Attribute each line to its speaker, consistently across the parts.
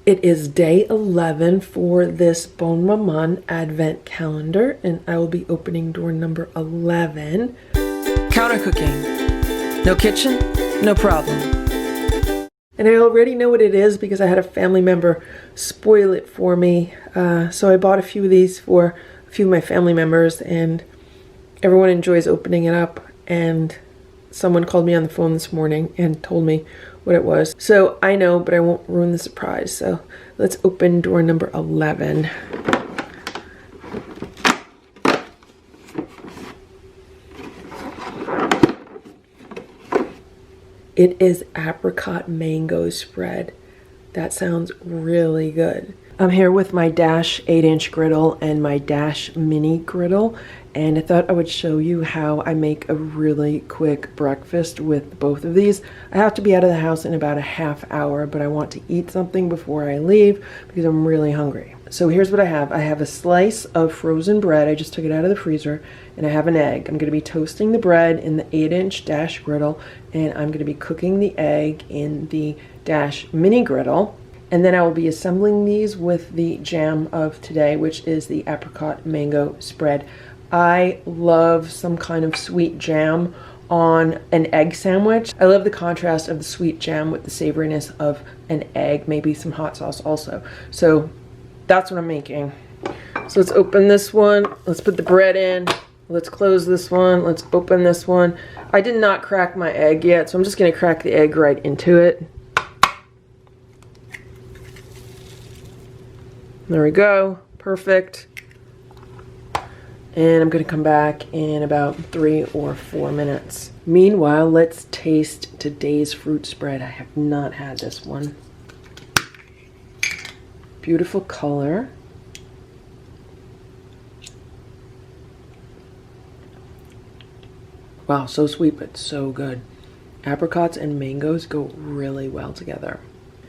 Speaker 1: It is day 11 for this Bonne Maman advent calendar, and I will be opening door number 11. Counter cooking. No kitchen, no problem. And I already know what it is because I had a family member spoil it for me. So I bought a few of these for a few of my family members, and everyone enjoys opening it up. And someone called me on the phone this morning and told me what it was. So I know, but I won't ruin the surprise. So let's open door number 11. It is apricot mango spread. That sounds really good. I'm here with my Dash 8-inch griddle and my Dash mini griddle, and I thought I would show you how I make a really quick breakfast with both of these. I have to be out of the house in about a half hour, but I want to eat something before I leave because I'm really hungry. So here's what I have. I have a slice of frozen bread. I just took it out of the freezer, and I have an egg. I'm going to be toasting the bread in the 8-inch Dash griddle, and I'm going to be cooking the egg in the Dash mini griddle. And then I will be assembling these with the jam of today, which is the apricot mango spread. I love some kind of sweet jam on an egg sandwich. I love the contrast of the sweet jam with the savoriness of an egg, maybe some hot sauce also. So that's what I'm making. So let's open this one. Let's put the bread in. Let's close this one. Let's open this one. I did not crack my egg yet, so I'm just going to crack the egg right into it. There we go. Perfect. And I'm going to come back in about 3 or 4 minutes. Meanwhile, let's taste today's fruit spread. I have not had this one. Beautiful color. Wow, so sweet, but so good. Apricots and mangoes go really well together.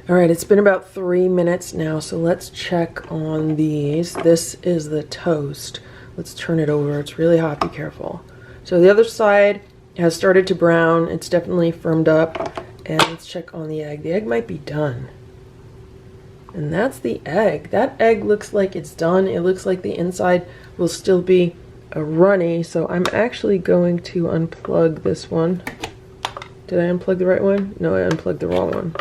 Speaker 1: All right, it's been about 3 minutes now, so let's check on these. This is the toast. Let's turn it over. It's really hot, be careful. So the other side has started to brown. It's definitely firmed up. And let's check on the egg. The egg might be done. And that's the egg. That egg looks like it's done. It looks like the inside will still be runny. So I'm actually going to unplug this one. Did I unplug the right one? No, I unplugged the wrong one.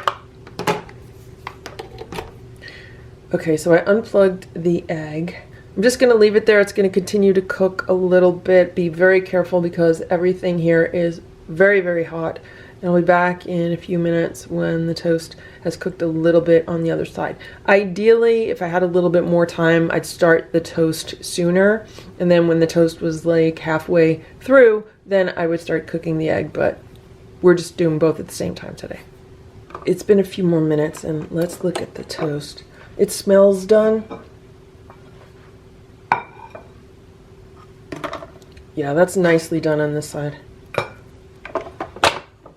Speaker 1: Okay, so I unplugged the egg. I'm just going to leave it there. It's going to continue to cook a little bit. Be very careful because everything here is very, very hot. And I'll be back in a few minutes when the toast has cooked a little bit on the other side. Ideally, if I had a little bit more time, I'd start the toast sooner. And then when the toast was like halfway through, then I would start cooking the egg. But we're just doing both at the same time today. It's been a few more minutes, and let's look at the toast. It smells done. Yeah, that's nicely done on this side.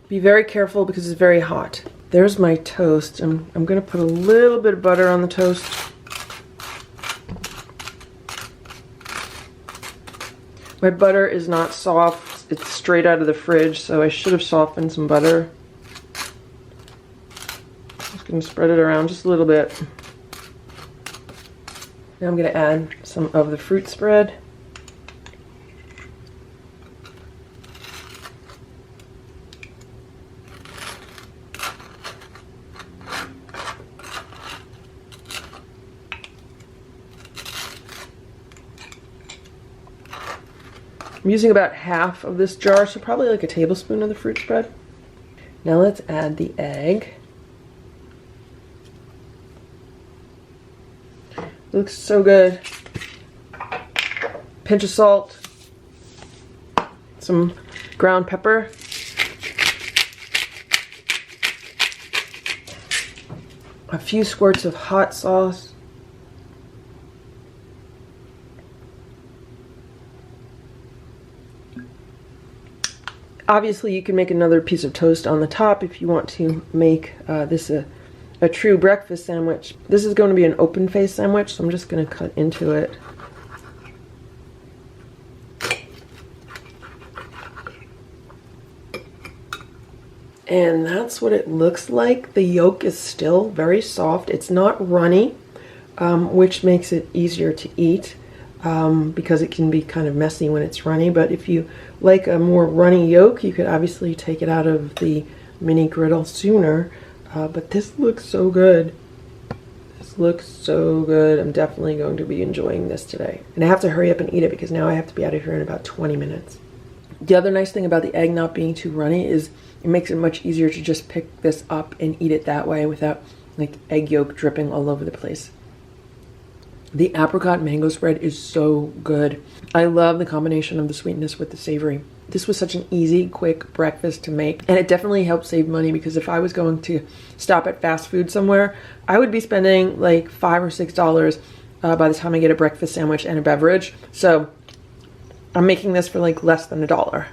Speaker 1: Be very careful because it's very hot. There's my toast. I'm going to put a little bit of butter on the toast. My butter is not soft. It's straight out of the fridge, so I should have softened some butter. Just going to spread it around just a little bit. Now I'm going to add some of the fruit spread. I'm using about half of this jar, so probably like a tablespoon of the fruit spread. Now let's add the egg. Looks so good. Pinch of salt, some ground pepper, a few squirts of hot sauce, obviously you can make another piece of toast on the top if you want to make this a true breakfast sandwich. This is going to be an open face sandwich, so I'm just going to cut into it. And that's what it looks like. The yolk is still very soft. It's not runny, which makes it easier to eat because it can be kind of messy when it's runny. But if you like a more runny yolk, you could obviously take it out of the mini griddle sooner. But this looks so good. This looks so good. I'm definitely going to be enjoying this today. And I have to hurry up and eat it because now I have to be out of here in about 20 minutes. The other nice thing about the egg not being too runny is it makes it much easier to just pick this up and eat it that way without like egg yolk dripping all over the place. The apricot mango spread is so good. I love the combination of the sweetness with the savory. This was such an easy, quick breakfast to make, and it definitely helped save money because if I was going to stop at fast food somewhere, I would be spending like $5 or $6 by the time I get a breakfast sandwich and a beverage. So I'm making this for like less than $1.